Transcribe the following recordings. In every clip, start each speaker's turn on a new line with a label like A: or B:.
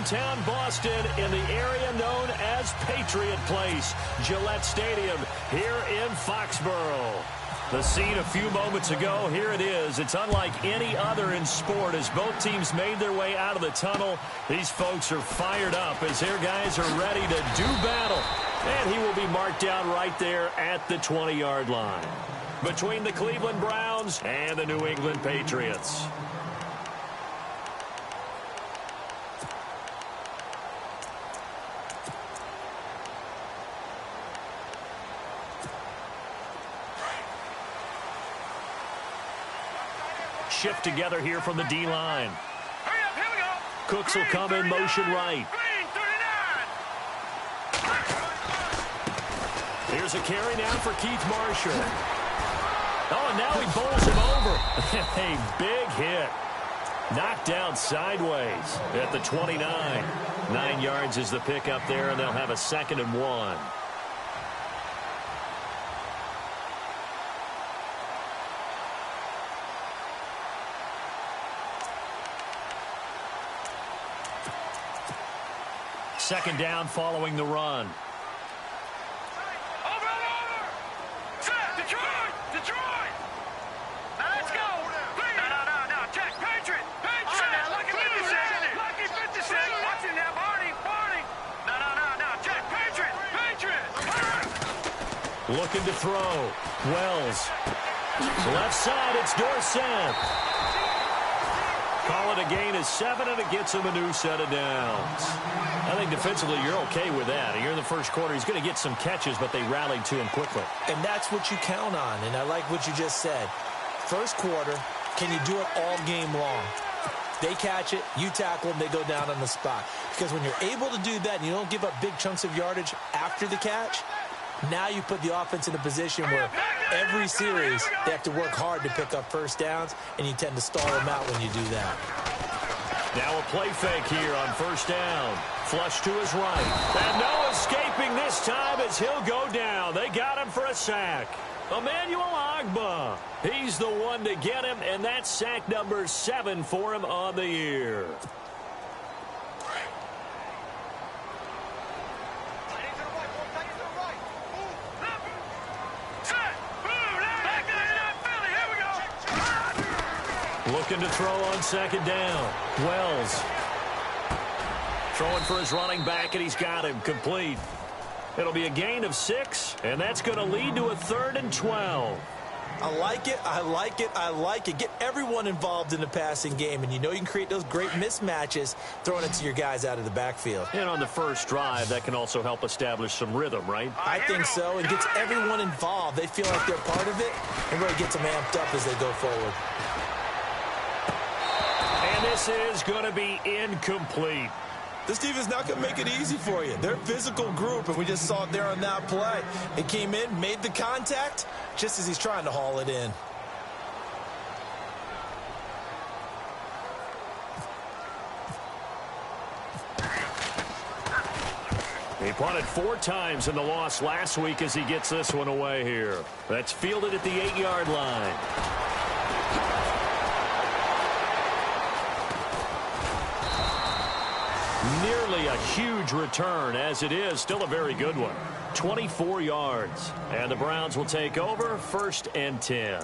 A: downtown Boston in the area known as Patriot Place, Gillette Stadium here in Foxborough. The scene a few moments ago, here it is. It's unlike any other in sport as both teams made their way out of the tunnel. These folks are fired up as their guys are ready to do battle. And he will be marked down right there at the 20-yard line between the Cleveland Browns and the New England Patriots. Shift together here from the D-line. Cooks will come in motion right. Here's a carry now for Keith Marshall. Oh, and now he bowls him over. A big hit. Knocked down sideways at the 29. 9 yards is the pickup there, and they'll have a 2nd and 1. Second down following the run.
B: Over. Set. Detroit. Now let's go. No. Check. Patriot. Lucky 56. Lucky 56. Watch it now, Barney. No. Check. Patriot.
A: Looking to throw. Wells. Left side, it's Dorsett. Call it a gain of 7, and it gets him a new set of downs. I think defensively you're okay with that. Here in the first quarter, he's going to get some catches, but they rallied to him quickly.
C: And that's what you count on, and I like what you just said. First quarter, can you do it all game long? They catch it, you tackle them, they go down on the spot. Because when you're able to do that and you don't give up big chunks of yardage after the catch, now you put the offense in a position where every series they have to work hard to pick up first downs, and you tend to stall them out when you do that.
A: Now a play fake here on first down. Flush to his right. And no escaping this time as he'll go down. They got him for a sack. Emmanuel Ogbah. He's the one to get him, and that's sack number 7 for him on the year. Looking to throw on second down. Wells. Throwing for his running back, and he's got him complete. It'll be a gain of 6, and that's going to lead to a 3rd and 12.
C: I like it. Get everyone involved in the passing game, and you know you can create those great mismatches throwing it to your guys out of the backfield.
A: And on the first drive, that can also help establish some rhythm, right?
C: I think so. It gets everyone involved. They feel like they're part of it, and really gets them amped up as they go forward.
A: And this is going to be incomplete.
C: This defense not going to make it easy for you. They're a physical group, and we just saw it there on that play. It came in, made the contact, just as he's trying to haul it in.
A: He punted 4 times in the loss last week as he gets this one away here. That's fielded at the 8-yard line. Nearly a huge return, as it is still a very good one. 24 yards. And the Browns will take over 1st and 10.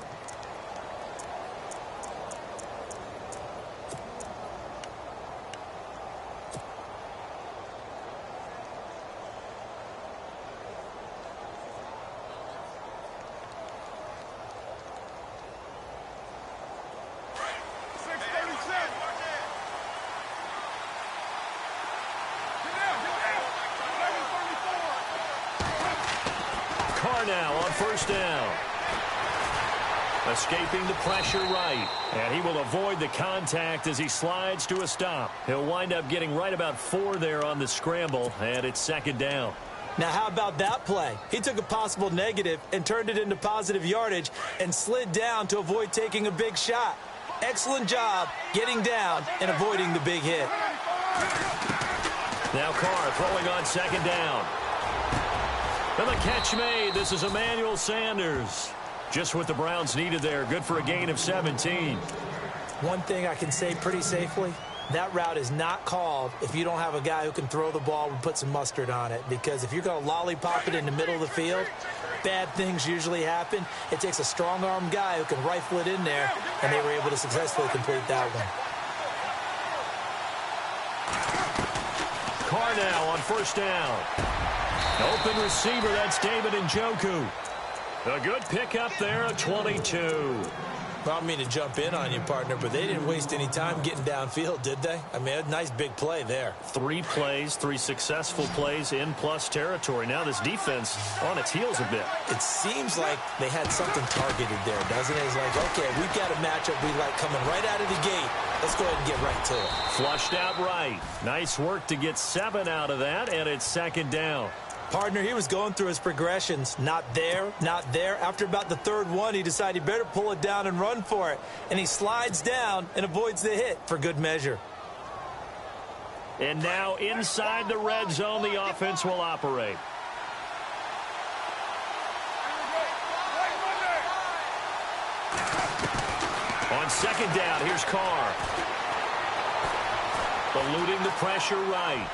A: Now on first down. Escaping the pressure right. And he will avoid the contact as he slides to a stop. He'll wind up getting right about 4 there on the scramble, and it's 2nd down.
C: Now, how about that play? He took a possible negative and turned it into positive yardage and slid down to avoid taking a big shot. Excellent job getting down and avoiding the big hit.
A: Now Carr throwing on 2nd down. And the catch made. This is Emmanuel Sanders. Just what the Browns needed there. Good for a gain of 17.
C: One thing I can say pretty safely, that route is not called if you don't have a guy who can throw the ball and put some mustard on it. Because if you're going to lollipop it in the middle of the field, bad things usually happen. It takes a strong-arm guy who can rifle it in there, and they were able to successfully complete that one.
A: Carr now on first down. Open receiver, that's David Njoku. A good pickup there, a 22.
C: Well, I don't mean to jump in on you, partner, but they didn't waste any time getting downfield, did they? I mean, a nice big play there.
A: 3 plays, 3 successful plays in plus territory. Now this defense on its heels a bit.
C: It seems like they had something targeted there, doesn't it? It's like, okay, we've got a matchup we like coming right out of the gate. Let's go ahead and get right to it.
A: Flushed out right. Nice work to get 7 out of that, and it's second down.
C: Partner, he was going through his progressions. Not there, not there. After about the third one, he decided he better pull it down and run for it. And he slides down and avoids the hit for good measure.
A: And now inside the red zone, the offense will operate. On second down, here's Carr. Eluding the pressure right.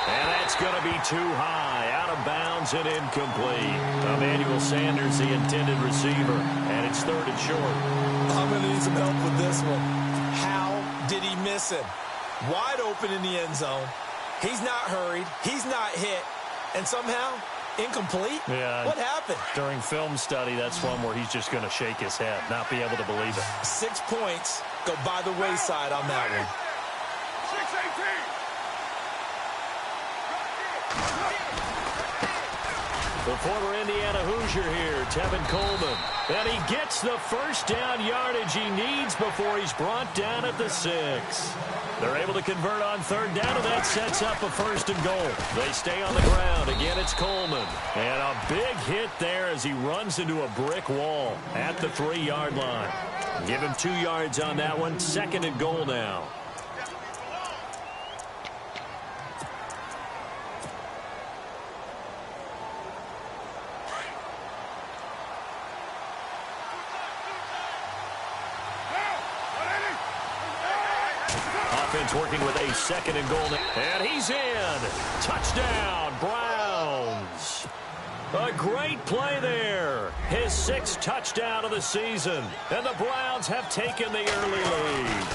A: And that's going to be too high, out of bounds and incomplete. Emmanuel Sanders, the intended receiver, and it's third and short.
C: I'm going to need some help with this one. How did he miss him? Wide open in the end zone. He's not hurried. He's not hit. And somehow, incomplete?
A: Yeah.
C: What happened?
A: During film study, that's one where he's just going to shake his head, not be able to believe it.
C: 6 points go by the wayside on that one.
B: 6-18.
A: The former Indiana Hoosier here, Tevin Coleman. And he gets the first down yardage he needs before he's brought down at the 6. They're able to convert on third down, and that sets up a first and goal. They stay on the ground. Again, it's Coleman. And a big hit there as he runs into a brick wall at the 3-yard line. Give him 2 yards on that one. Second and goal now. Offense working with a second and goal. And he's in. Touchdown, Browns. A great play there. His 6th touchdown of the season. And the Browns have taken the early lead.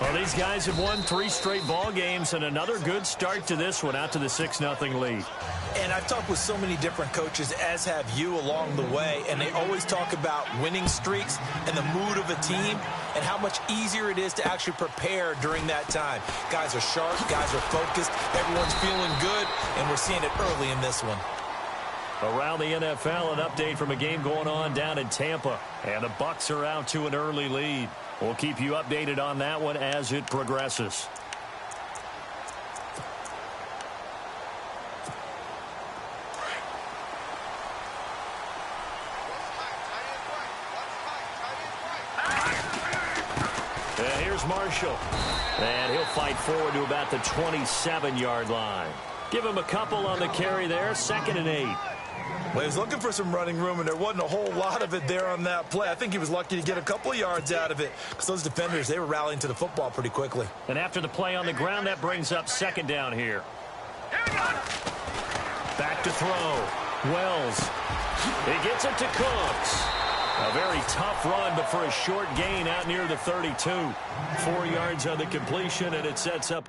A: Well, these guys have won 3 straight ball games, and another good start to this one, out to the 6-0 lead.
C: And I've talked with so many different coaches, as have you along the way, and they always talk about winning streaks and the mood of a team and how much easier it is to actually prepare during that time. Guys are sharp, guys are focused, everyone's feeling good, and we're seeing it early in this one.
A: Around the NFL, an update from a game going on down in Tampa, and the Bucs are out to an early lead. We'll keep you updated on that one as it progresses. And here's Marshall. And he'll fight forward to about the 27-yard line. Give him a couple on the carry there, 2nd and 8.
C: Well, he was looking for some running room, and there wasn't a whole lot of it there on that play. I think he was lucky to get a couple of yards out of it because those defenders, they were rallying to the football pretty quickly.
A: And after the play on the ground, that brings up 2nd down here. Back to throw. Wells. He gets it to Cooks. A very tough run, but for a short gain out near the 32. 4 yards on the completion, and it sets up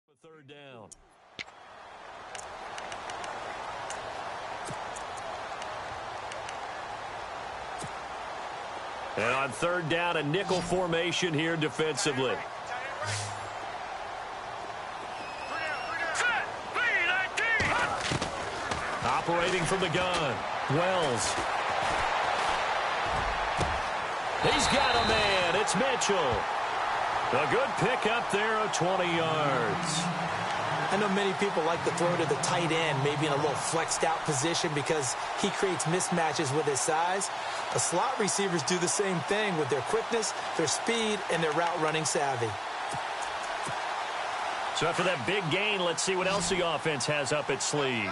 A: a 3rd down. And on 3rd down, a nickel formation here defensively. Operating from the gun. Wells. He's got a man. It's Mitchell. A good pickup there of 20 yards.
C: I know many people like to throw to the tight end, maybe in a little flexed out position because he creates mismatches with his size. The slot receivers do the same thing with their quickness, their speed, and their route running savvy.
A: So after that big gain, let's see what else the offense has up its sleeve.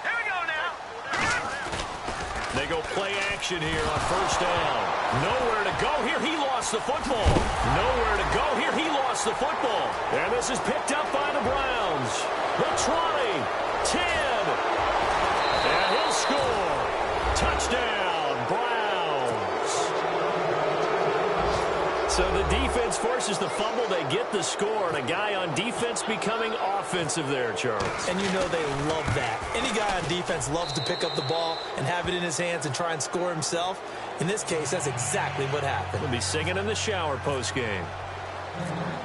B: Here we go now.
A: They go play action here on first down. Nowhere to go here. He lost the football. Nowhere to go here. He lost the football. And this is picked up by the Browns. The 20, 10. And he'll score. Touchdown, Browns. So the defense forces the fumble. They get the score. And a guy on defense becoming offensive there, Charles.
C: And you know they love that. Any guy on defense loves to pick up the ball and have it in his hands and try and score himself. In this case, that's exactly what happened.
A: He'll be singing in the shower post-game.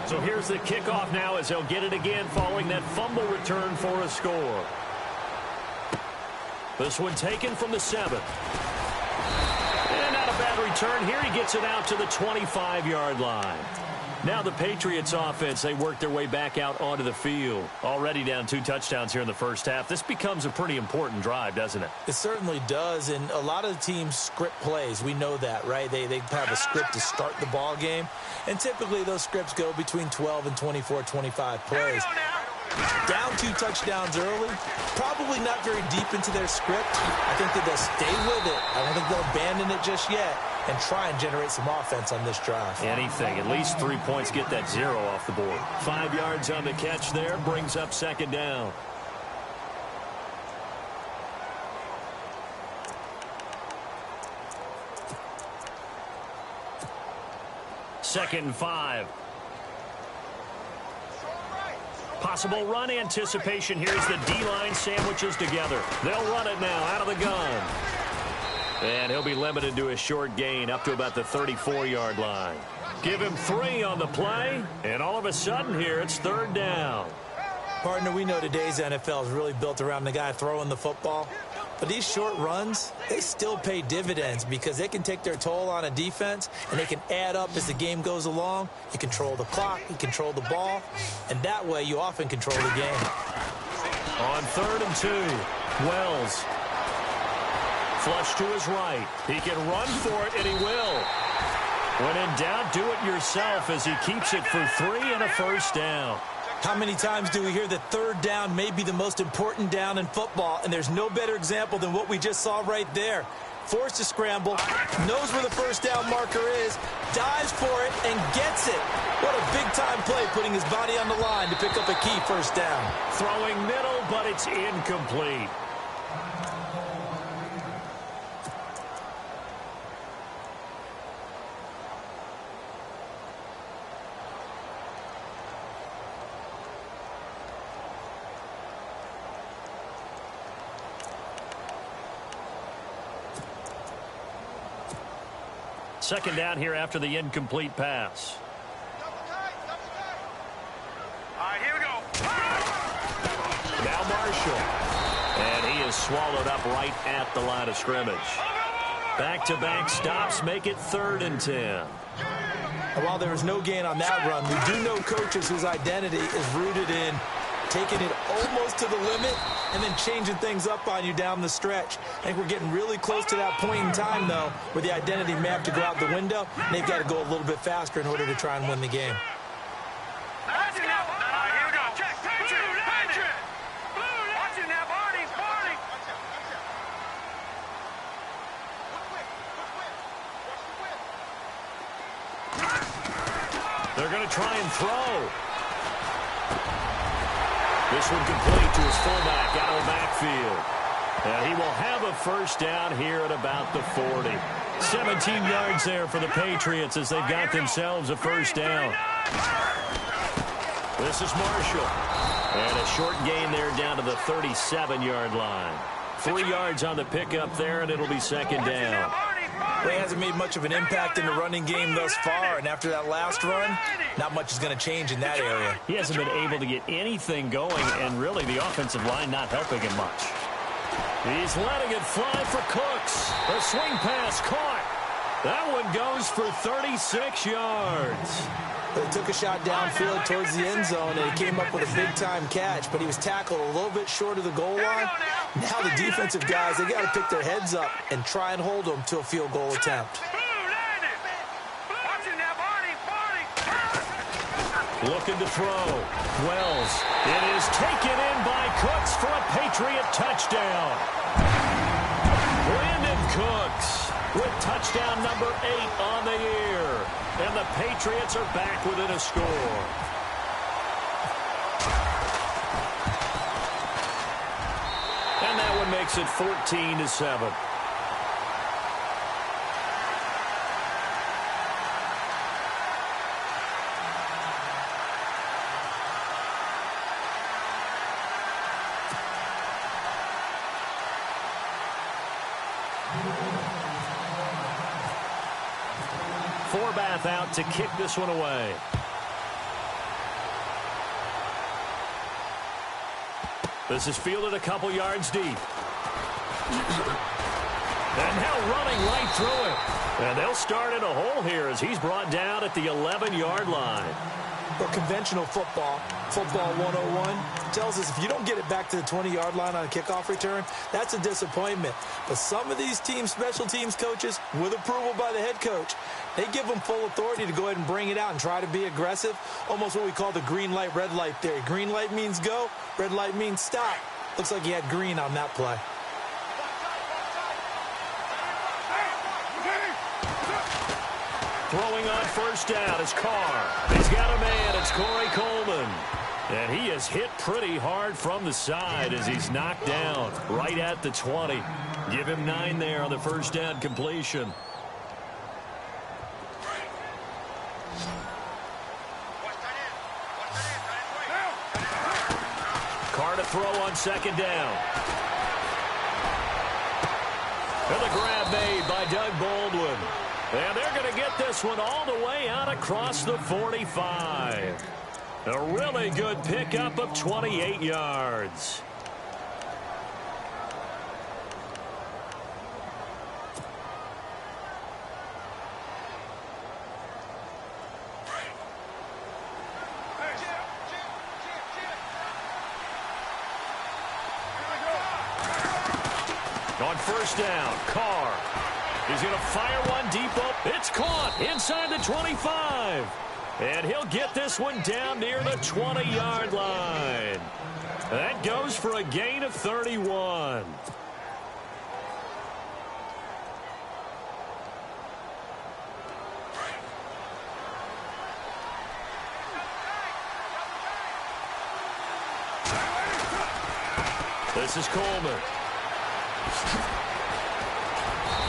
A: So here's the kickoff now as he'll get it again following that fumble return for a score. This one taken from the 7. And not a bad return here. He gets it out to the 25-yard line. Now the Patriots offense, they work their way back out onto the field. Already down 2 touchdowns here in the first half. This becomes a pretty important drive, doesn't it?
C: It certainly does, and a lot of the teams script plays. We know that, right? They have a script to start the ball game, and typically those scripts go between 12 and 24, 25 plays. Down 2 touchdowns early, probably not very deep into their script. I think that they'll stay with it. I don't think they'll abandon it just yet and try and generate some offense on this drive.
A: Anything. At least 3 points, get that 0 off the board. 5 yards on the catch there, brings up second down. Second and 5. Possible run anticipation. Here's the D-line sandwiches together. They'll run it now out of the gun. And he'll be limited to a short gain up to about the 34-yard line. Give him 3 on the play, and all of a sudden here it's third down.
C: Partner, we know today's NFL is really built around the guy throwing the football. But these short runs, they still pay dividends because they can take their toll on a defense, and they can add up as the game goes along. You control the clock, you control the ball, and that way you often control the game.
A: On 3rd and 2, Wells. Flush to his right. He can run for it, and he will. When in doubt, do it yourself as he keeps it for 3 and a first down.
C: How many times do we hear that third down may be the most important down in football, and there's no better example than what we just saw right there. Forced to scramble, knows where the first down marker is, dives for it, and gets it. What a big-time play, putting his body on the line to pick up a key first down.
A: Throwing middle, but it's incomplete. Second down here after the incomplete pass.
B: All right, here we go.
A: Now Marshall. And he is swallowed up right at the line of scrimmage. Back-to-back stops make it 3rd and 10.
C: And while there was no gain on that run, we do know coaches whose identity is rooted in taking it almost to the limit and then changing things up on you down the stretch. I think we're getting really close to that point in time, though, where the identity may have to go out the window, and they've got to go a little bit faster in order to try and win the game.
B: Watching now. All right, here we go. Check. Patriot. Watching now, Barney.
A: They're going to try and throw. This one complete to his fullback out of the backfield. And he will have a first down here at about the 40. 17 yards there for the Patriots as they've got themselves a first down. This is Marshall. And a short gain there down to the 37-yard line. 3 yards on the pickup there, and it'll be second down.
C: Well, he hasn't made much of an impact in the running game thus far, and after that last run, not much is going to change in that area.
A: He hasn't been able to get anything going, and really the offensive line not helping him much. He's letting it fly for Cooks. The swing pass caught. That one goes for 36 yards.
C: He took a shot downfield towards the end zone, and he came up with a big-time catch, but he was tackled a little bit short of the goal line. Now the defensive guys, they got to pick their heads up and try and hold them to a field goal attempt.
A: Looking to throw. Wells. It is taken in by Cooks for a Patriot touchdown. Brandon Cooks with touchdown number 8 on the year. And the Patriots are back within a score. And that one makes it 14-7. Forbath out to kick this one away. This is fielded a couple yards deep. And now running right through it. And they'll start in a hole here as he's brought down at the 11-yard line.
C: But conventional football 101, tells us if you don't get it back to the 20-yard line on a kickoff return, that's a disappointment. But some of these special teams coaches, with approval by the head coach, they give them full authority to go ahead and bring it out and try to be aggressive, almost what we call the green light, red light theory. Green light means go, red light means stop. Looks like he had green on that play.
A: Throwing on first down is Carr. He's got a man. It's Corey Coleman. And he is hit pretty hard from the side as he's knocked down right at the 20. Give him 9 there on the first down completion. Carr to throw on second down. And the grab made by Doug Baldwin. And they're going to get this one all the way out across the 45. A really good pickup of 28 yards. On first down, Carr. He's going to fire one deep up. It's caught inside the 25. And he'll get this one down near the 20-yard line. That goes for a gain of 31. This is Coleman.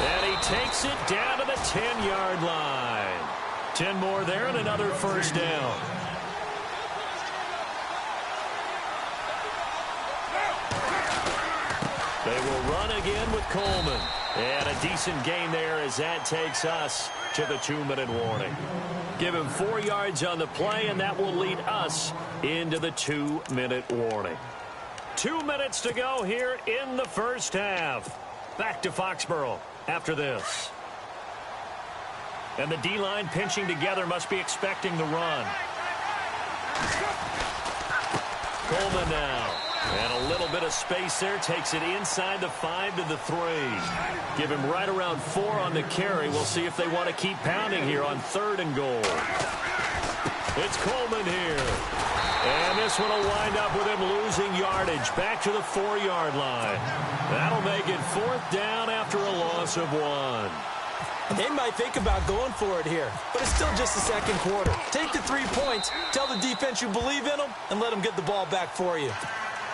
A: And he takes it down to the 10-yard line. 10 more there and another first down. They will run again with Coleman. And a decent gain there as that takes us to the 2-minute warning. Give him 4 yards on the play, and that will lead us into the 2-minute warning. 2 minutes to go here in the first half. Back to Foxborough after this. And the D-line pinching together, must be expecting the run. Coleman now. And a little bit of space there. Takes it inside the 5 to the 3. Give him right around 4 on the carry. We'll see if they want to keep pounding here on 3rd and goal. It's Coleman here. And this one will wind up with him losing yardage. Back to the 4-yard line. That'll make it 4th down after a loss of 1.
C: They might think about going for it here, but it's still just the second quarter. Take the 3 points, tell the defense you believe in them, and let them get the ball back for you.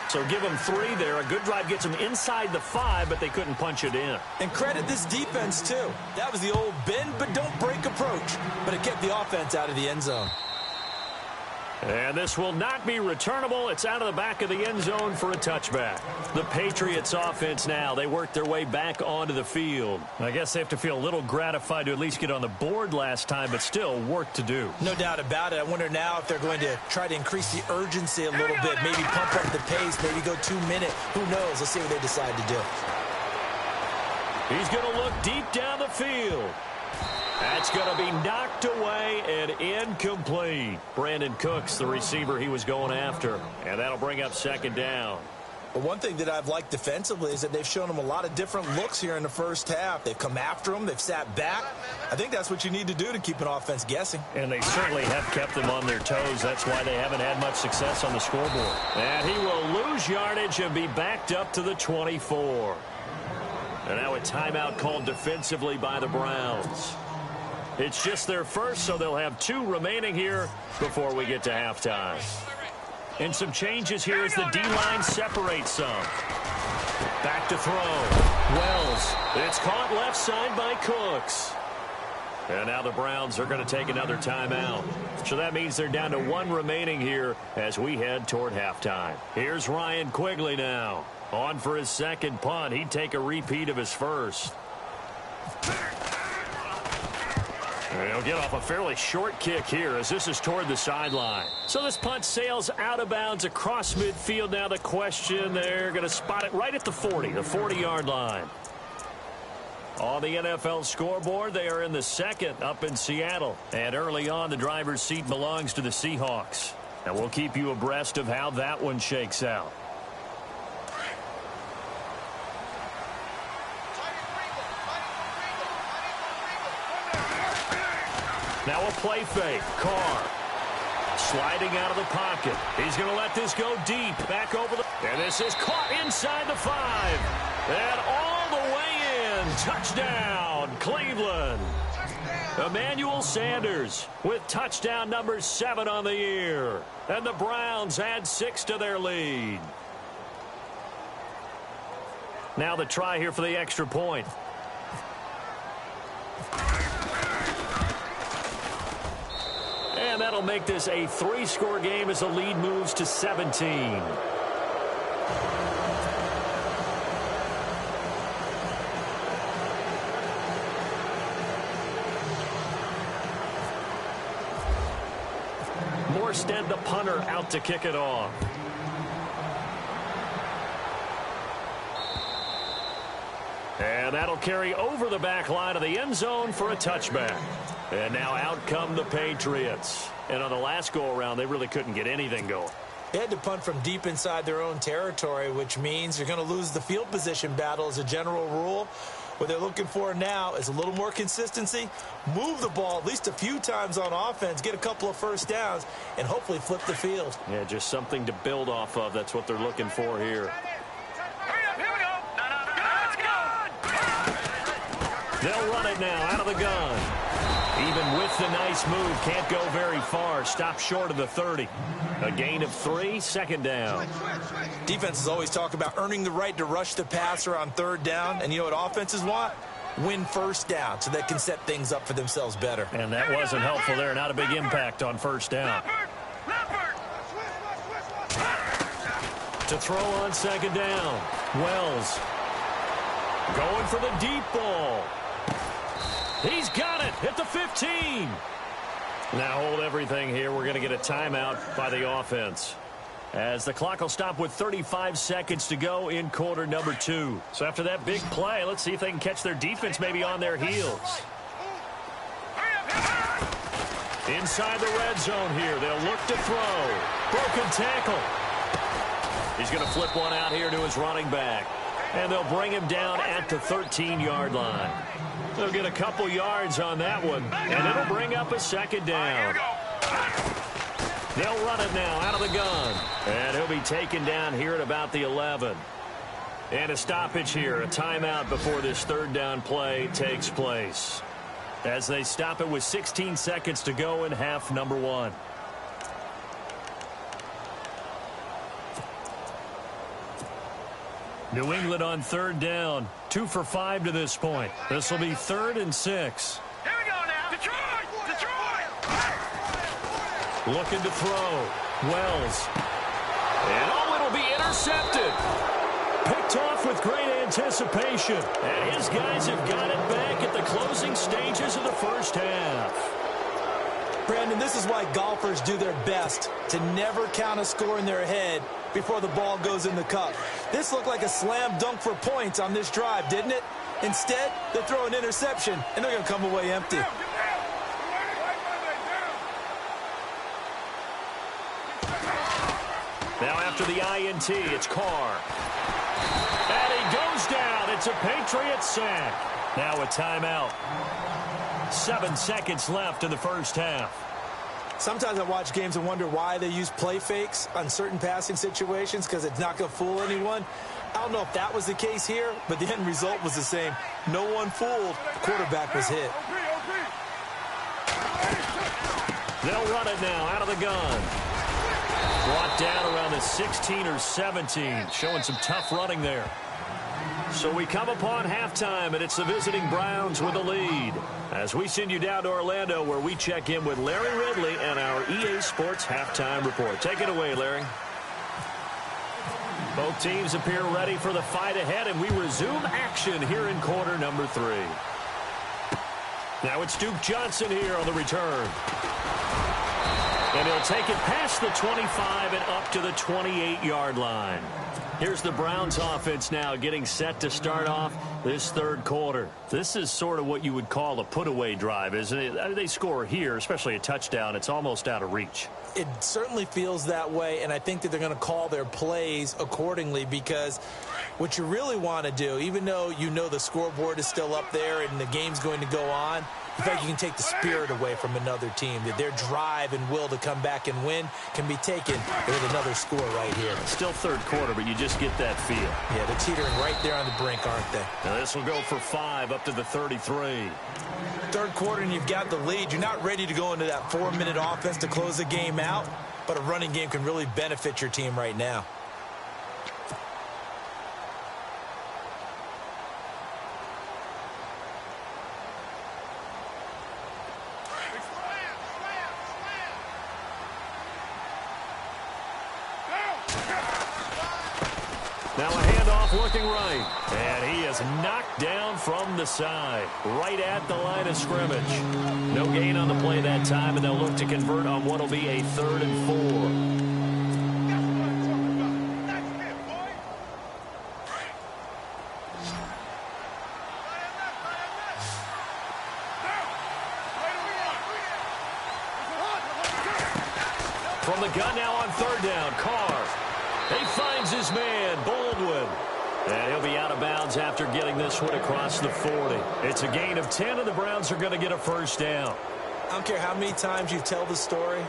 A: So give them 3 there. A good drive gets them inside the 5, but they couldn't punch it in.
C: And credit this defense, too. That was the old bend but don't break approach, but it kept the offense out of the end zone.
A: And this will not be returnable. It's out of the back of the end zone for a touchback. The Patriots offense now, they worked their way back onto the field. I guess they have to feel a little gratified to at least get on the board last time, but still work to do.
C: No doubt about it. I wonder now if they're going to try to increase the urgency a little bit, maybe pump up the pace, maybe go 2-minute. Who knows? Let's see what they decide to do.
A: He's going to look deep down the field. That's going to be knocked away and incomplete. Brandon Cooks, the receiver he was going after. And that'll bring up 2nd down.
C: But one thing that I've liked defensively is that they've shown them a lot of different looks here in the first half. They've come after them. They've sat back. I think that's what you need to do to keep an offense guessing.
A: And they certainly have kept them on their toes. That's why they haven't had much success on the scoreboard. And he will lose yardage and be backed up to the 24. And now a timeout called defensively by the Browns. It's just their first, so they'll have 2 remaining here before we get to halftime. And some changes here as the D-line separates some. Back to throw. Wells. It's caught left side by Cooks. And now the Browns are going to take another timeout. So that means they're down to 1 remaining here as we head toward halftime. Here's Ryan Quigley now. On for his second punt. He'd take a repeat of his first. And he'll get off a fairly short kick here as this is toward the sideline. So this punt sails out of bounds across midfield. Now the question, they're going to spot it right at the 40, the 40-yard line. On the NFL scoreboard, they are in the second up in Seattle. And early on, the driver's seat belongs to the Seahawks. And we'll keep you abreast of how that one shakes out. Now a play fake. Carr sliding out of the pocket. He's going to let this go deep. Back over the... And this is caught inside the 5. And all the way in. Touchdown, Cleveland. Emmanuel Sanders with touchdown number 7 on the year. And the Browns add 6 to their lead. Now the try here for the extra point. And that'll make this a 3-score game as the lead moves to 17. Morstead, the punter, out to kick it off. And that'll carry over the back line of the end zone for a touchback. And now out come the Patriots. And on the last go-around, they really couldn't get anything going.
C: They had to punt from deep inside their own territory, which means you're going to lose the field position battle as a general rule. What they're looking for now is a little more consistency, move the ball at least a few times on offense, get a couple of first downs, and hopefully flip the field.
A: Yeah, just something to build off of. That's what they're looking for here. They'll run it now out of the gun. Even with the nice move, can't go very far. Stop short of the 30. A gain of 3, second down.
C: Defenses always talk about earning the right to rush the passer on third down. And you know what offenses want? Win first down so they can set things up for themselves better.
A: And that wasn't helpful there. Not a big impact on first down. To throw on second down. Wells going for the deep ball. He's got it at the 15. Now hold everything here. We're going to get a timeout by the offense. As the clock will stop with 35 seconds to go in quarter number 2. So after that big play, let's see if they can catch their defense maybe on their heels. Inside the red zone here. They'll look to throw. Broken tackle. He's going to flip one out here to his running back. And they'll bring him down at the 13-yard line. They'll get a couple yards on that one, and it'll bring up a second down. They'll run it now out of the gun, and he'll be taken down here at about the 11. And a stoppage here, a timeout before this third down play takes place. As they stop it with 16 seconds to go in half number 1. New England on third down. 2 for 5 to this point. This will be 3rd and 6.
B: Here we go now. Detroit! Detroit!
A: Looking to throw. Wells. And it'll be intercepted. Picked off with great anticipation. And his guys have got it back at the closing stages of the first half.
C: Brandon, this is why golfers do their best to never count a score in their head before the ball goes in the cup. This looked like a slam dunk for points on this drive, didn't it? Instead, they throw an interception, and they're going to come away empty.
A: Now after the INT. It's Carr. And he goes down. It's a Patriot sack. Now a timeout. 7 seconds left in the first half.
C: Sometimes I watch games and wonder why they use play fakes on certain passing situations because it's not going to fool anyone. I don't know if that was the case here, but the end result was the same. No one fooled. The quarterback was hit.
A: They'll run it now out of the gun. Brought down around the 16 or 17. Showing some tough running there. So we come upon halftime, and it's the visiting Browns with the lead. As we send you down to Orlando, where we check in with Larry Ridley and our EA Sports Halftime Report. Take it away, Larry. Both teams appear ready for the fight ahead, and we resume action here in quarter number 3. Now it's Duke Johnson here on the return. And he'll take it past the 25 and up to the 28-yard line. Here's the Browns offense now getting set to start off this third quarter. This is sort of what you would call a put-away drive, isn't it? They score here, especially a touchdown. It's almost out of reach.
C: It certainly feels that way, and I think that they're going to call their plays accordingly because what you really want to do, even though you know the scoreboard is still up there and the game's going to go on, in fact, you can take the spirit away from another team, that their drive and will to come back and win can be taken with another score right here.
A: Still third quarter, but you just get that feel.
C: Yeah, they're teetering right there on the brink, aren't they?
A: Now this will go for 5 up to the 33.
C: Third quarter and you've got the lead. You're not ready to go into that 4-minute offense to close the game out, but a running game can really benefit your team right now.
A: Now a handoff looking right. And he is knocked down from the side, right at the line of scrimmage. No gain on the play that time, and they'll look to convert on what will be a 3rd and 4. From the gun now on 3rd down, Carr. He finds his man, Baldwin. And he'll be out of bounds after getting this one across the 40. It's a gain of 10, and the Browns are going to get a first down.
C: I don't care how many times you tell the story,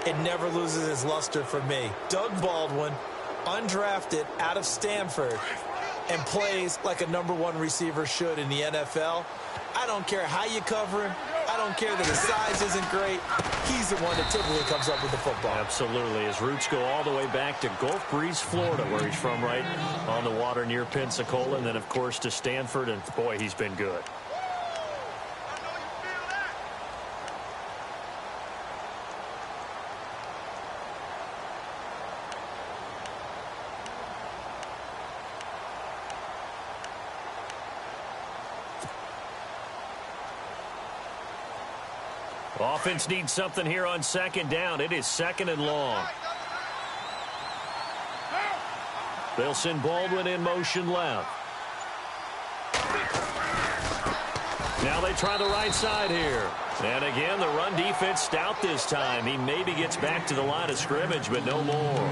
C: it never loses its luster for me. Doug Baldwin, undrafted out of Stanford, and plays like a #1 receiver should in the NFL. I don't care how you cover him. I don't care that his size isn't great. He's the one that typically comes up with the football.
A: Absolutely. His roots go all the way back to Gulf Breeze, Florida, where he's from, right on the water near Pensacola, and then, of course, to Stanford, and, boy, he's been good. Offense needs something here on 2nd down. It is 2nd and long. They'll send Baldwin in motion left. Now they try the right side here. And again, the run defense stout this time. He maybe gets back to the line of scrimmage, but no more.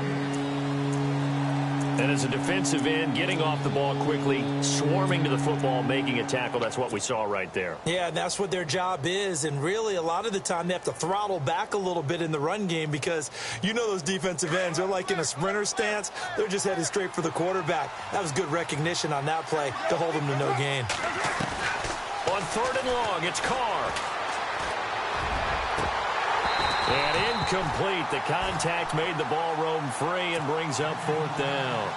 A: And as a defensive end, getting off the ball quickly, swarming to the football, making a tackle, that's what we saw right there.
C: Yeah, and that's what their job is. And really, a lot of the time, they have to throttle back a little bit in the run game because you know those defensive ends, they're like in a sprinter stance. They're just headed straight for the quarterback. That was good recognition on that play to hold them to no gain.
A: On 3rd and long, it's Carr. And incomplete. The contact made the ball roam free and brings up 4th down.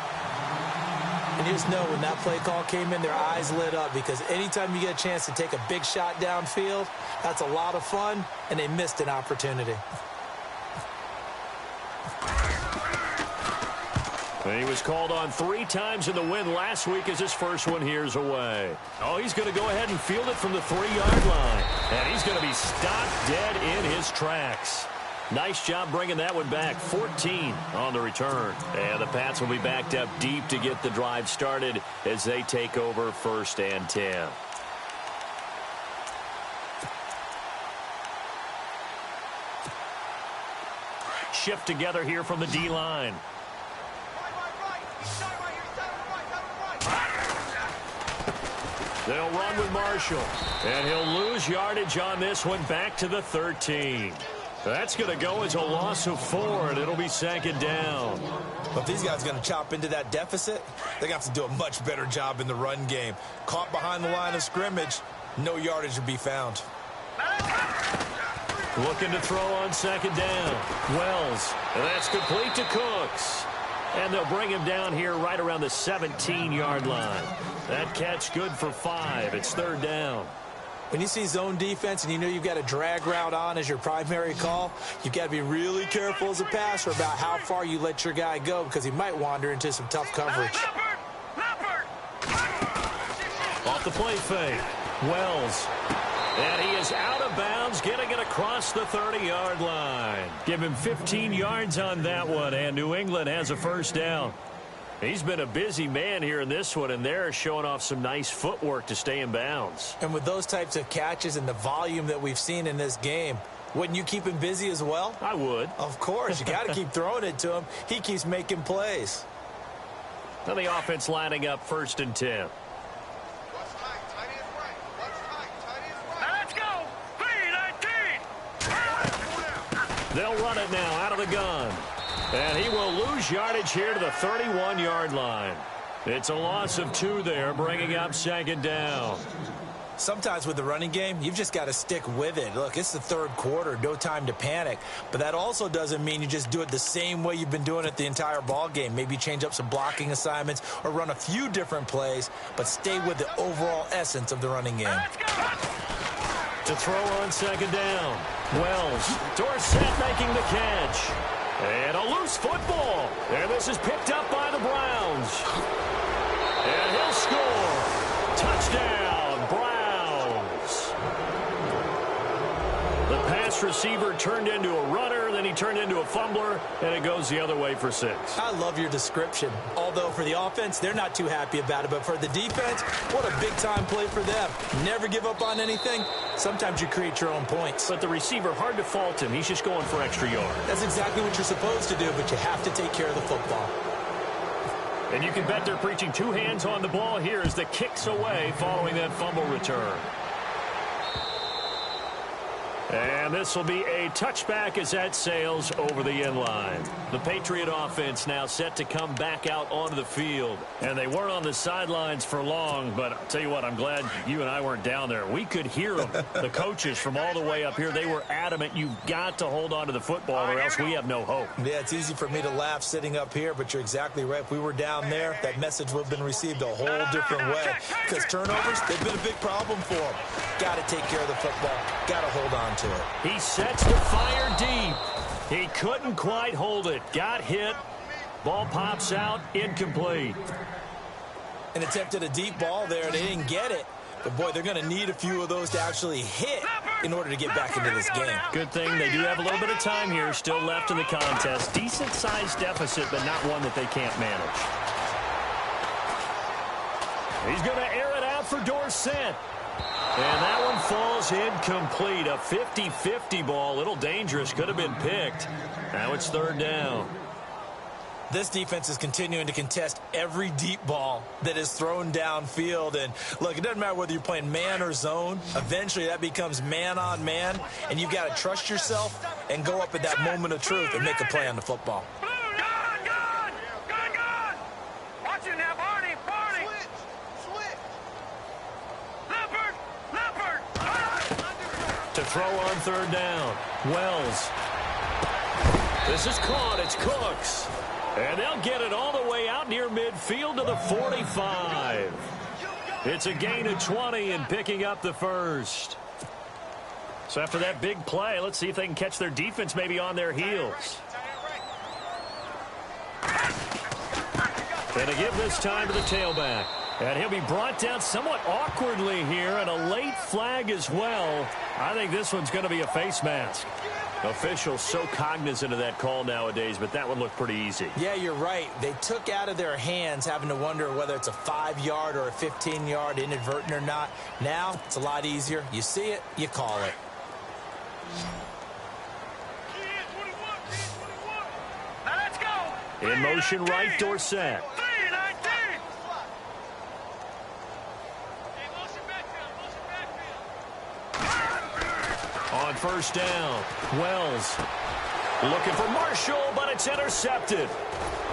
C: And you just know when that play call came in, their eyes lit up because anytime you get a chance to take a big shot downfield, that's a lot of fun, and they missed an opportunity.
A: He was called on 3 times in the win last week as his first one here's away. Oh, he's going to go ahead and field it from the 3-yard line. And he's going to be stopped dead in his tracks. Nice job bringing that one back. 14 on the return. And the Pats will be backed up deep to get the drive started as they take over 1st and 10. Shift together here from the D-line. They'll run with Marshall. And he'll lose yardage on this one back to the 13. That's going to go as a loss of 4, and it'll be 2nd down.
C: But if these guys are going to chop into that deficit, they're going to have to do a much better job in the run game. Caught behind the line of scrimmage, no yardage to be found.
A: Looking to throw on 2nd down. Wells, and that's complete to Cooks. And they'll bring him down here right around the 17-yard line. That catch good for 5. It's 3rd down.
C: When you see zone defense and you know you've got a drag route on as your primary call, you've got to be really careful as a passer about how far you let your guy go because he might wander into some tough coverage.
A: Off the play fake. Wells. And he is out of bounds, getting it across the 30-yard line. Give him 15 yards on that one, and New England has a 1st down. He's been a busy man here in this one, and they're showing off some nice footwork to stay in bounds.
C: And with those types of catches and the volume that we've seen in this game, wouldn't you keep him busy as well?
A: I would.
C: Of course. You got to keep throwing it to him. He keeps making plays.
A: Now the offense lining up 1st and 10.
B: Let's go. 3-19.
A: They'll run it now out of the gun. And he will lose yardage here to the 31-yard line. It's a loss of 2 there, bringing up 2nd down.
C: Sometimes with the running game, you've just got to stick with it. Look, it's the 3rd quarter, no time to panic. But that also doesn't mean you just do it the same way you've been doing it the entire ball game. Maybe change up some blocking assignments or run a few different plays, but stay with the overall essence of the running game.
A: To throw on 2nd down. Wells, Dorsett making the catch. And a loose football. And this is picked up by the Browns. And he'll score. Touchdown, Browns. The pass receiver turned into a runner, then he turned into a fumbler, and it goes the other way for 6.
C: I love your description. Although for the offense, they're not too happy about it. But for the defense, what a big-time play for them. Never give up on anything. Sometimes you create your own points.
A: But the receiver, hard to fault him. He's just going for extra yards.
C: That's exactly what you're supposed to do, but you have to take care of the football.
A: And you can bet they're preaching 2 hands on the ball here as the kick's away following that fumble return. And this will be a touchback as that sails over the end line. The Patriot offense now set to come back out onto the field. And they weren't on the sidelines for long, but I'll tell you what, I'm glad you and I weren't down there. We could hear them. The coaches from all the way up here, they were adamant, you've got to hold on to the football or else we have no hope.
C: Yeah, it's easy for me to laugh sitting up here, but you're exactly right. If we were down there, that message would have been received a whole different way. Because turnovers, they've been a big problem for them. Got to take care of the football. Got to hold on to it.
A: He sets to fire deep. He couldn't quite hold it. Got hit. Ball pops out. Incomplete.
C: And attempted a deep ball there. They didn't get it. But, boy, they're going to need a few of those to actually hit in order to get back into this game.
A: Good thing they do have a little bit of time here still left in the contest. Decent-sized deficit, but not one that they can't manage. He's going to air it out for Dorsett. And that one falls incomplete. A 50-50 ball. A little dangerous. Could have been picked. Now it's 3rd down.
C: This defense is continuing to contest every deep ball that is thrown downfield. And, look, it doesn't matter whether you're playing man or zone. Eventually that becomes man on man. And you've got to trust yourself and go up at that moment of truth and make a play on the football.
B: Watch it now, Barney.
A: To throw on 3rd down. Wells. This is caught. It's Cooks. And they'll get it all the way out near midfield to the 45. It's a gain of 20 and picking up the 1st. So after that big play, let's see if they can catch their defense maybe on their heels. And to give this time to the tailback. And he'll be brought down somewhat awkwardly here, and a late flag as well. I think this one's going to be a face mask. Officials so cognizant of that call nowadays, but that one looked pretty easy.
C: Yeah, you're right. They took out of their hands having to wonder whether it's a 5-yard or a 15-yard inadvertent or not. Now, it's a lot easier. You see it, you call it.
B: Let's go.
A: In motion right, Dorsett. On first down, Wells looking for Marshall, but it's intercepted.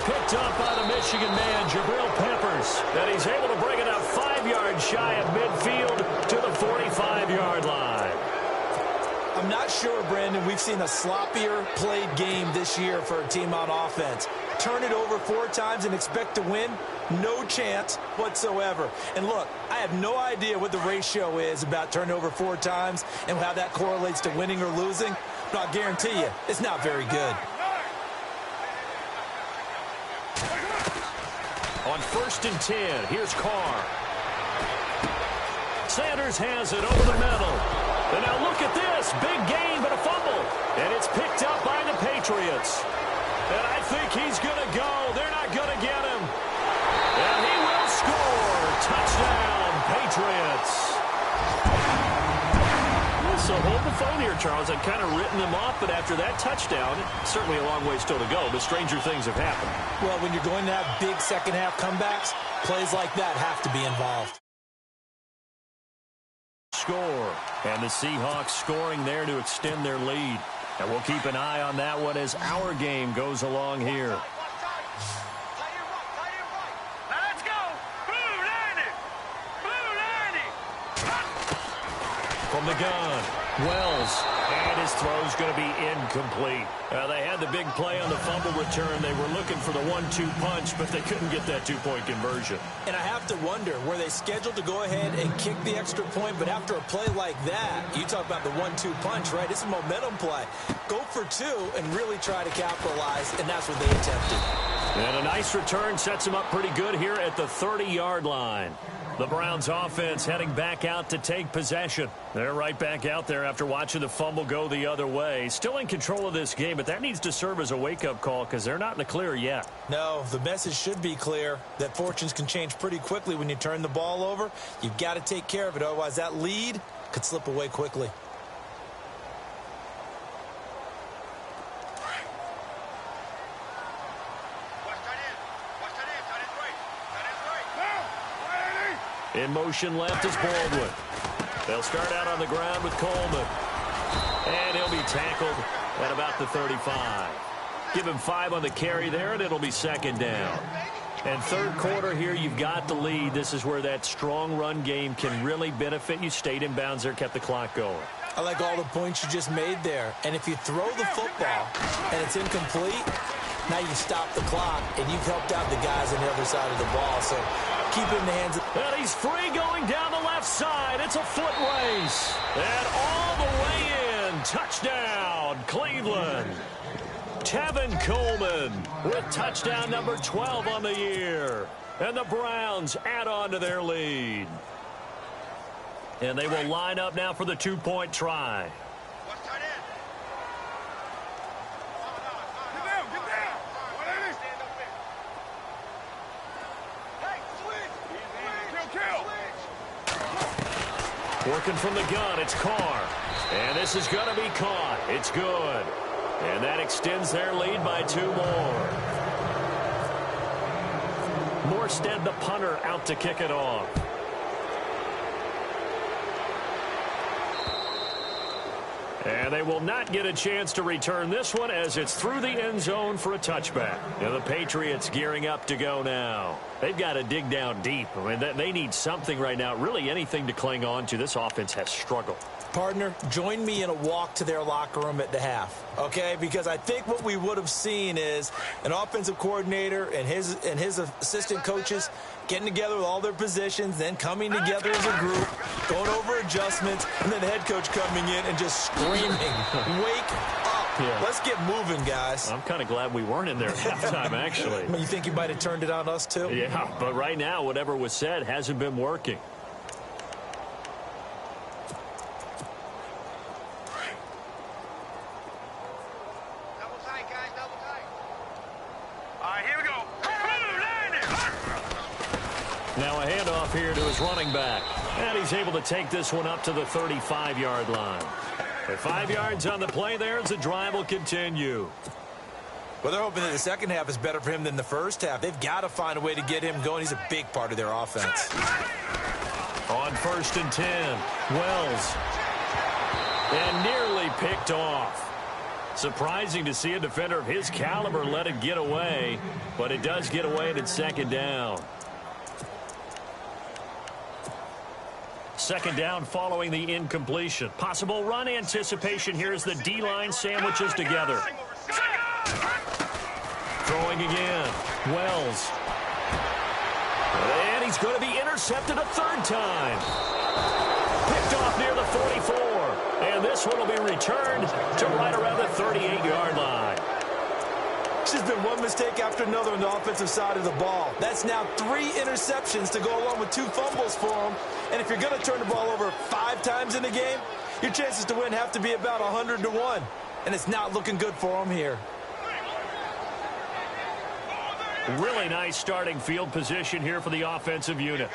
A: Picked up by the Michigan man, Jabril Peppers. And he's able to bring it up 5 yards shy of midfield to the 45-yard line.
C: I'm not sure, Brandon, we've seen a sloppier played game this year for a team on offense. Turn it over 4 times and expect to win? No chance whatsoever. And look, I have no idea what the ratio is about turning over 4 times and how that correlates to winning or losing, but I'll guarantee you, it's not very good.
A: On first and 10, here's Carr. Sanders has it over the middle. And now look at this. Big gain, but a fumble. And it's picked up by the Patriots. And I think he's going to go. They're not going to get him. And he will score. Touchdown, Patriots. So hold the phone here, Charles. I'd kind of written them off, but after that touchdown, certainly a long way still to go, but stranger things have happened.
C: Well, when you're going to have big second-half comebacks, plays like that have to be involved.
A: Score, and the Seahawks scoring there to extend their lead. And we'll keep an eye on that one as our game goes along here.
B: Let's go! Blue 90! Blue 90!
A: From the gun, Wells, and his throw's going to be incomplete. They had the big play on the fumble return. They were looking for the 1-2 punch, but they couldn't get that 2-point conversion.
C: And I have to wonder, were they scheduled to go ahead and kick the extra point, but after a play like that, you talk about the 1-2 punch, right? It's a momentum play. Go for 2 and really try to capitalize, and that's what they attempted.
A: And a nice return sets them up pretty good here at the 30-yard line. The Browns offense heading back out to take possession. They're right back out there after watching the fumble go the other way. Still in control of this game, but that needs to serve as a wake-up call because they're not in the clear yet.
C: No, the message should be clear that fortunes can change pretty quickly when you turn the ball over. You've got to take care of it, otherwise that lead could slip away quickly.
A: In motion left is Baldwin. They'll start out on the ground with Coleman. And he'll be tackled at about the 35. Give him 5 on the carry there, and it'll be second down. And third quarter here, you've got the lead. This is where that strong run game can really benefit you. Stayed in bounds there, kept the clock going.
C: I like all the points you just made there. And if you throw the football and it's incomplete, now you stop the clock, and you've helped out the guys on the other side of the ball. So keep it in the hands of...
A: And he's free going down the left side. It's a foot race. And all the way in. Touchdown, Cleveland. Tevin Coleman with touchdown number 12 on the year. And the Browns add on to their lead. And they will line up now for the 2-point try. Working from the gun, it's Carr. And this is going to be caught. It's good. And that extends their lead by 2 more. Morstead, the punter, out to kick it off. And they will not get a chance to return this one as it's through the end zone for a touchback. And the Patriots gearing up to go now. They've got to dig down deep. I mean, they need something right now, really anything to cling on to. This offense has struggled.
C: Partner, join me in a walk to their locker room at the half, okay? Because I think what we would have seen is an offensive coordinator and his assistant coaches getting together with all their positions, then coming together as a group, going over adjustments, and then the head coach coming in and just screaming, wake up. Yeah. Let's get moving, guys.
A: I'm kind of glad we weren't in there at halftime, actually.
C: You think you might have turned it on us, too?
A: Yeah, but right now, whatever was said hasn't been working. Now a handoff here to his running back. And he's able to take this one up to the 35-yard line. At 5 yards on the play there as the drive will continue.
C: Well, they're hoping that the second half is better for him than the first half. They've got to find a way to get him going. He's a big part of their offense.
A: On first and 10, Wells. And nearly picked off. Surprising to see a defender of his caliber let it get away, but it does get away and it's second down. Second down following the incompletion. Possible run anticipation here as the D-line sandwiches together. Throwing again. Wells. And he's going to be intercepted a third time. Picked off near the 44. And this one will be returned to right around the 38-yard line.
C: It's just been one mistake after another on the offensive side of the ball. That's now 3 interceptions to go along with 2 fumbles for him. And if you're going to turn the ball over 5 times in a game, your chances to win have to be about 100-1. And it's not looking good for him here.
A: Really nice starting field position here for the offensive unit.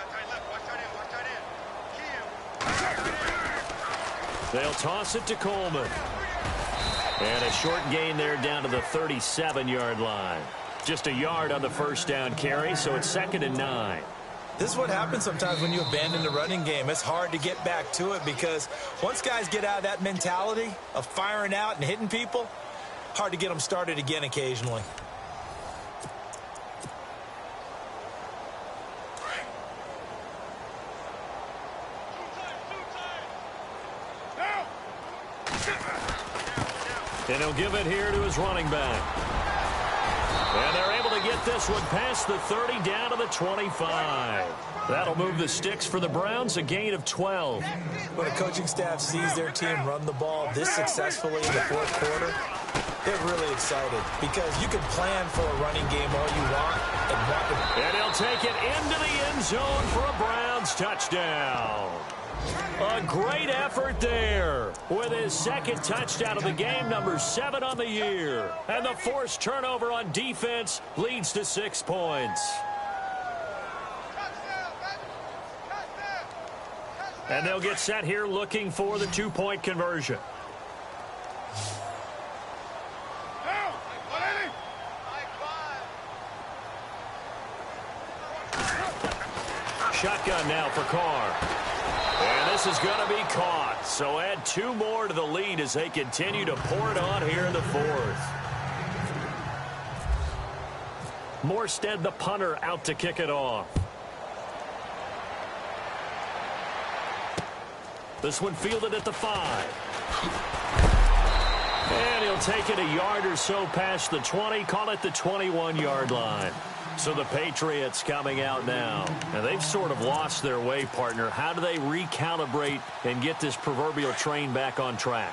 A: They'll toss it to Coleman. And a short gain there down to the 37-yard line. Just a yard on the first down carry, so it's 2nd and 9.
C: This is what happens sometimes when you abandon the running game. It's hard to get back to it because once guys get out of that mentality of firing out and hitting people, hard to get them started again occasionally.
A: And he'll give it here to his running back. And they're able to get this one past the 30 down to the 25. That'll move the sticks for the Browns, a gain of 12.
C: When a coaching staff sees their team run the ball this successfully in the fourth quarter, they're really excited because you can plan for a running game all you want.
A: And he'll take it into the end zone for a Browns touchdown. A great effort there with his 2nd touchdown of the game, number 7 on the year. And the forced turnover on defense leads to 6 points. And they'll get set here looking for the 2-point conversion. Shotgun now for Carr. And this is going to be caught. So add 2 more to the lead as they continue to pour it on here in the 4th. Morstead, the punter, out to kick it off. This one fielded at the 5. And he'll take it a yard or so past the 20, call it the 21-yard line. So the Patriots coming out now. And they've sort of lost their way, partner. How do they recalibrate and get this proverbial train back on track?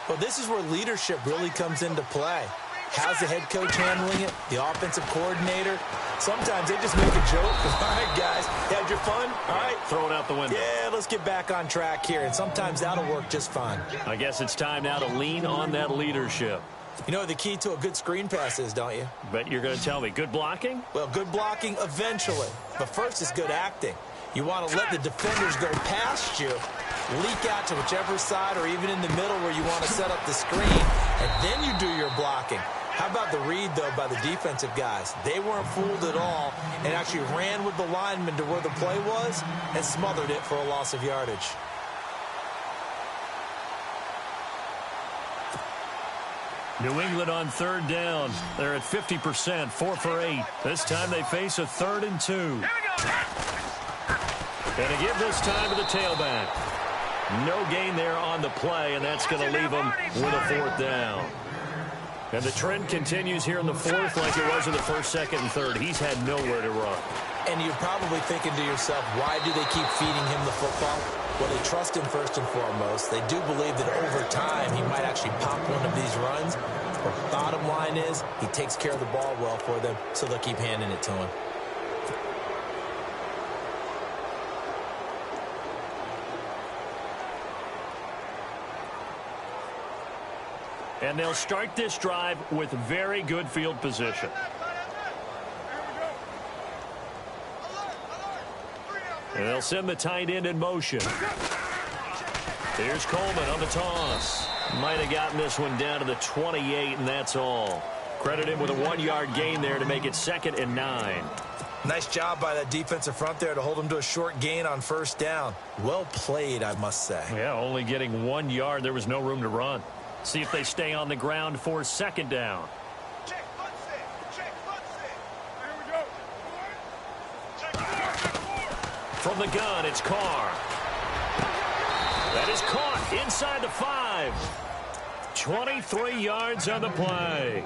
C: Well, this is where leadership really comes into play. How's the head coach handling it? The offensive coordinator? Sometimes they just make a joke. All right, guys, you had your fun? All right.
A: Throw it out the window.
C: Yeah, let's get back on track here. And sometimes that'll work just fine.
A: I guess it's time now to lean on that leadership.
C: You know the key to a good screen pass is, don't you?
A: Bet you're going to tell me. Good blocking?
C: Well, good blocking eventually. But first is good acting. You want to let the defenders go past you, leak out to whichever side or even in the middle where you want to set up the screen, and then you do your blocking. How about the read, though, by the defensive guys? They weren't fooled at all and actually ran with the lineman to where the play was and smothered it for a loss of yardage.
A: New England on 3rd down. They're at 50%, 4 for 8. This time they face a 3rd and 2. And to give this time to the tailback. No gain there on the play, and that's going to leave them with a 4th down. And the trend continues here in the 4th like it was in the 1st, 2nd, and 3rd. He's had nowhere to run.
C: And you're probably thinking to yourself, why do they keep feeding him the football? Well, they trust him first and foremost. They do believe that over time he might actually pop one of these runs. But bottom line is he takes care of the ball well for them, so they'll keep handing it to him.
A: And they'll start this drive with very good field position. And they'll send the tight end in motion. Here's Coleman on the toss. Might have gotten this one down to the 28, and that's all. Credit him with a 1-yard gain there to make it 2nd and 9.
C: Nice job by that defensive front there to hold him to a short gain on 1st down. Well played, I must say.
A: Yeah, only getting 1 yard. There was no room to run. See if they stay on the ground for second down.
B: Check, foot set. Check, foot set. Here we go. Check four.
A: From the gun, it's Carr. That is caught inside the 5. 23 yards on the play.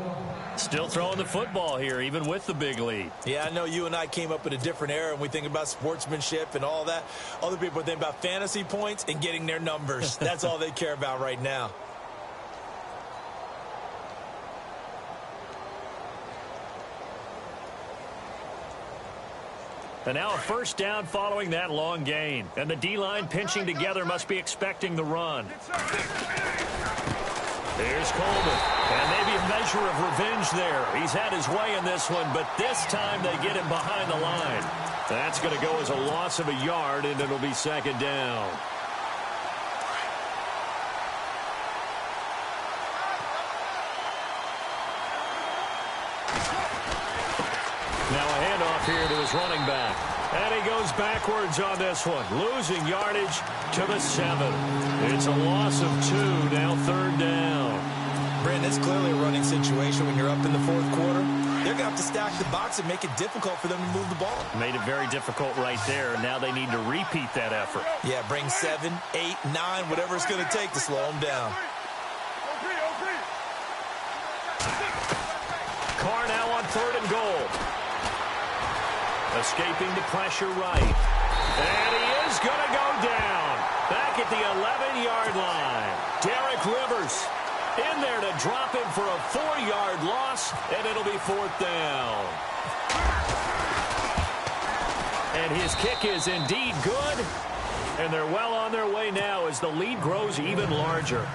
A: Still throwing the football here, even with the big lead.
C: Yeah, I know you and I came up in a different era, and we think about sportsmanship and all that. Other people think about fantasy points and getting their numbers. That's all they care about right now.
A: And now a first down following that long gain. And the D-line pinching together must be expecting the run. Here's Coleman. And maybe a measure of revenge there. He's had his way in this one, but this time they get him behind the line. That's going to go as a loss of a yard, and it'll be second down. Now a handoff here to his running back. And he goes backwards on this one, losing yardage to the 7. It's a loss of 2, now third down.
C: Brandon, it's clearly a running situation when you're up in the fourth quarter. They're going to have to stack the box and make it difficult for them to move the ball.
A: Made it very difficult right there. Now they need to repeat that effort.
C: Yeah, bring 7, 8, 9, whatever it's going to take to slow them down.
A: Carr now on 3rd and goal. Escaping the pressure right. And he is going to go down. Back at the 11-yard line. Derek Rivers in there to drop him for a 4-yard loss, and it'll be 4th down. And his kick is indeed good, and they're well on their way now as the lead grows even larger.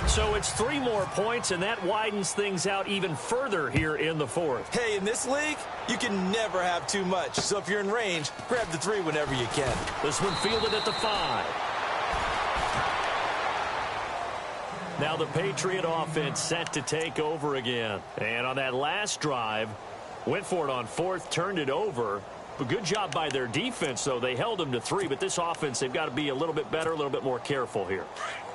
A: So it's 3 more points, and that widens things out even further here in the 4th.
C: Hey, in this league, you can never have too much. So if you're in range, grab the 3 whenever you can.
A: This one fielded at the 5. Now the Patriot offense set to take over again. And on that last drive, went for it on 4th, turned it over. But good job by their defense, though. They held them to 3, but this offense, they've got to be a little bit better, a little bit more careful here.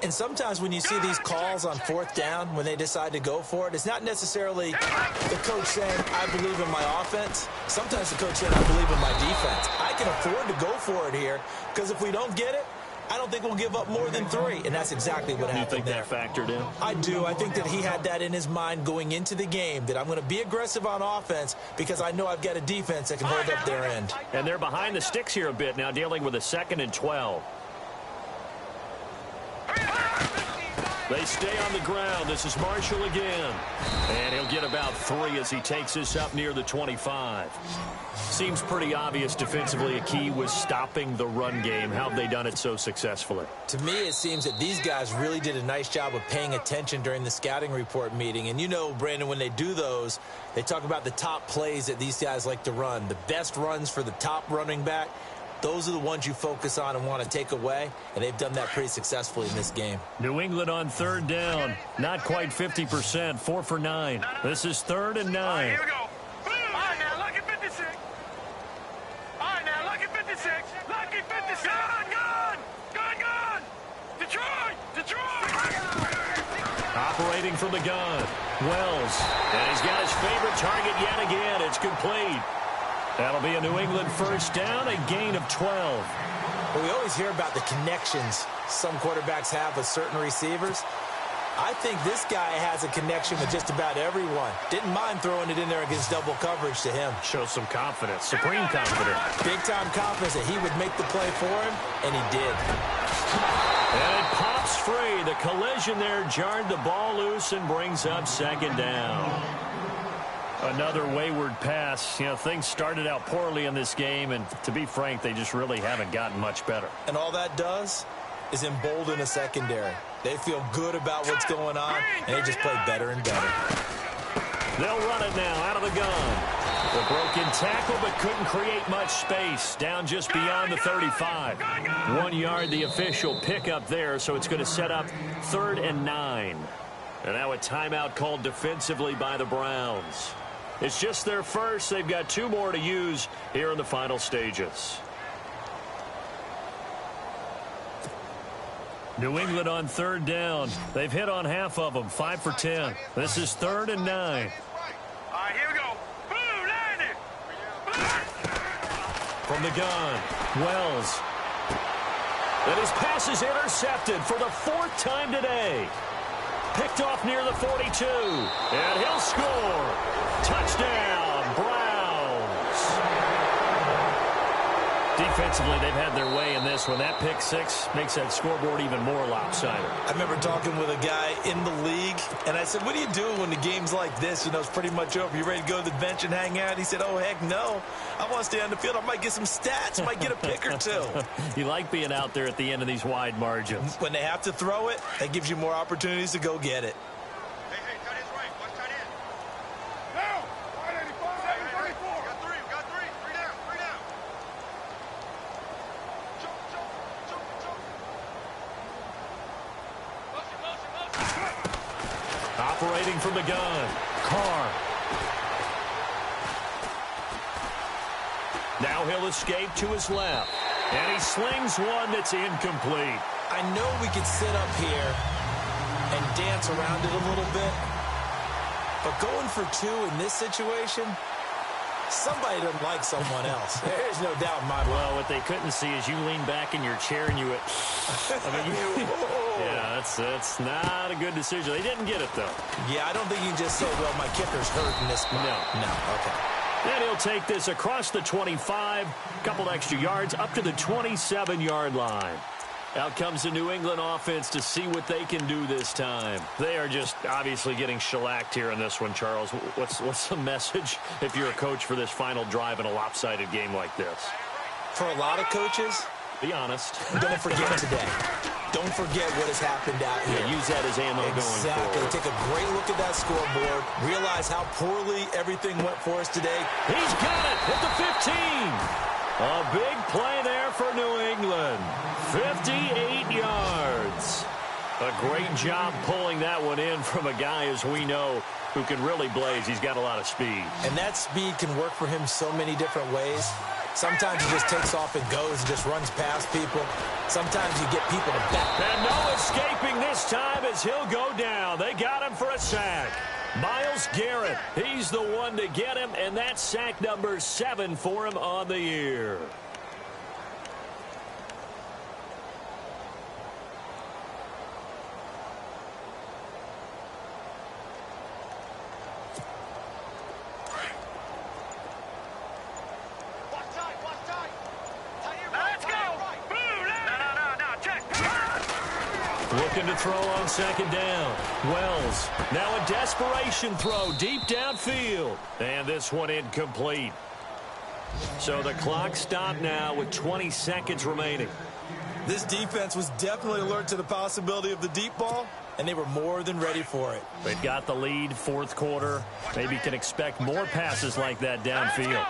C: And sometimes when you see these calls on 4th down, when they decide to go for it, it's not necessarily the coach saying, I believe in my offense. Sometimes the coach saying, I believe in my defense. I can afford to go for it here, because if we don't get it, I don't think we'll give up more than 3, and that's exactly what happened there.
A: You think that factored in?
C: I do. I think that he had that in his mind going into the game, that I'm going to be aggressive on offense because I know I've got a defense that can hold up their end.
A: And they're behind the sticks here a bit now, dealing with a 2nd and 12. They stay on the ground. This is Marshall again. And he'll get about 3 as he takes this up near the 25. Seems pretty obvious defensively a key was stopping the run game. How have they done it so successfully?
C: To me, it seems that these guys really did a nice job of paying attention during the scouting report meeting. And you know, Brandon, when they do those, they talk about the top plays that these guys like to run. The best runs for the top running back. Those are the ones you focus on and want to take away, and they've done that pretty successfully in this game.
A: New England on 3rd down. Not quite 50%, 4 for 9. This is 3rd and 9.
B: All right, here we go. All right, now, lucky 56. All right, now, lucky 56. Lucky 56. Gun. Detroit.
A: Operating from the gun. Wells. And he's got his favorite target yet again. It's complete. That'll be a New England first down, a gain of 12.
C: Well, we always hear about the connections some quarterbacks have with certain receivers. I think this guy has a connection with just about everyone. Didn't mind throwing it in there against double coverage to him.
A: Shows some confidence, supreme confidence.
C: Big-time confidence that he would make the play for him, and he did.
A: And it pops free. The collision there jarred the ball loose and brings up 2nd down. Another wayward pass. You know, things started out poorly in this game, and to be frank, they just really haven't gotten much better.
C: And all that does is embolden a secondary. They feel good about what's going on, and they just play better and better.
A: They'll run it now out of the gun. The broken tackle, but couldn't create much space. Down just beyond the 35. 1 yard, the official pickup there, so it's going to set up 3rd and 9. And now a timeout called defensively by the Browns. It's just their first. They've got 2 more to use here in the final stages. New England on third down. They've hit on half of them, 5 for 10. This is 3rd and 9.
B: All right, here we go. Boom, landed.
A: From the gun, Wells. And his pass is intercepted for the 4th time today. Picked off near the 42. And he'll score. Touchdown, Browns. Defensively, they've had their way in this one. That pick six makes that scoreboard even more lopsided.
C: I remember talking with a guy in the league, and I said, what do you do when the game's like this? You know, it's pretty much over. You ready to go to the bench and hang out? He said, oh, heck no. I want to stay on the field. I might get some stats. I might get a pick or two.
A: You like being out there at the end of these wide margins.
C: When they have to throw it, that gives you more opportunities to go get it.
B: Hey, tight end's right. Watch tight end. Now, 185, 34. We got three. Three down. Motion.
A: Operating from the gun, Carr. Now he'll escape to his left. And he slings one that's incomplete.
C: I know we could sit up here and dance around it a little bit, but going for 2 in this situation, somebody doesn't like someone else. There's no doubt in my mind.
A: Well, what they couldn't see is you lean back in your chair and you went, yeah, that's not a good decision. They didn't get it, though.
C: Yeah, I don't think you can just say, well, my kicker's hurt in this spot. No, okay.
A: And he'll take this across the 25, couple extra yards, up to the 27-yard line. Out comes the New England offense to see what they can do this time. They are just obviously getting shellacked here in this one, Charles. What's the message if you're a coach for this final drive in a lopsided game like this?
C: For a lot of coaches,
A: be honest.
C: Don't forget today. Don't forget what has happened out here.
A: Yeah, use that as ammo going forward.
C: Exactly. Take a great look at that scoreboard. Realize how poorly everything went for us today.
A: He's got it at the 15. A big play there for New England. 58 yards. A great job pulling that one in from a guy, as we know, who can really blaze. He's got a lot of speed. And that speed can work for him so many different ways. Sometimes he just takes off and goes and just runs past people. Sometimes you get people to back. And no escaping this time as he'll go down. They got him for a sack. Myles Garrett, he's the one to get him, and that's sack number 7 for him on the year. Looking to throw on second down. Wells, now a desperation throw deep downfield. And this one incomplete. So the clock stopped now with 20 seconds remaining.
C: This defense was definitely alert to the possibility of the deep ball, and they were more than ready for it.
A: They've got the lead, 4th quarter. Maybe can expect more passes like that downfield.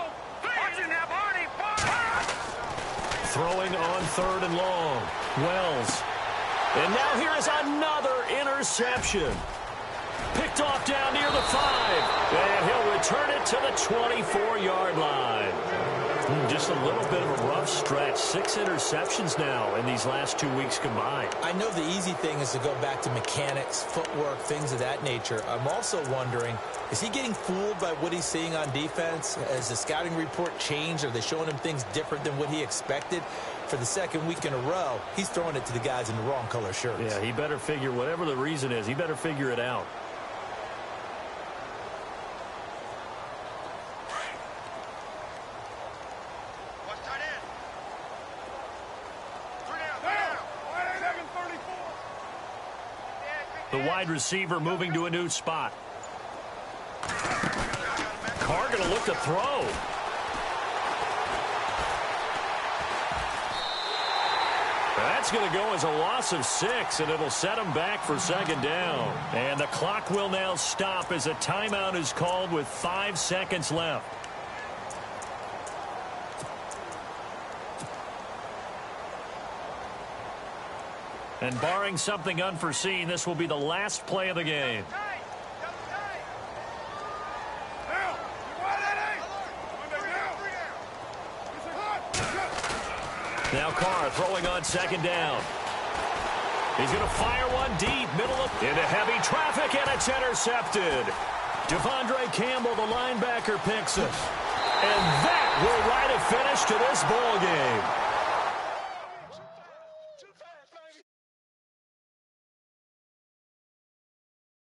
A: Throwing on 3rd and long. Wells. And now here is another interception. Picked off down near the 5. And he'll return it to the 24-yard line. Just a little bit of a rough stretch. 6 interceptions now in these last 2 weeks combined.
C: I know the easy thing is to go back to mechanics, footwork, things of that nature. I'm also wondering, is he getting fooled by what he's seeing on defense? Has the scouting report changed? Are they showing him things different than what he expected? For the 2nd week in a row, he's throwing it to the guys in the wrong color shirts.
A: Yeah, he better figure, whatever the reason is, he better figure it out.
B: Watch tight end. 3 down.
A: The wide receiver moving to a new spot. Carr going to look to throw. That's going to go as a loss of 6, and it'll set him back for 2nd down. And the clock will now stop as a timeout is called with 5 seconds left. And barring something unforeseen, this will be the last play of the game. Now Carr throwing on 2nd down. He's going to fire one deep, into heavy traffic, and it's intercepted. Devondre Campbell, the linebacker, picks it. And that will write a finish to this ball game.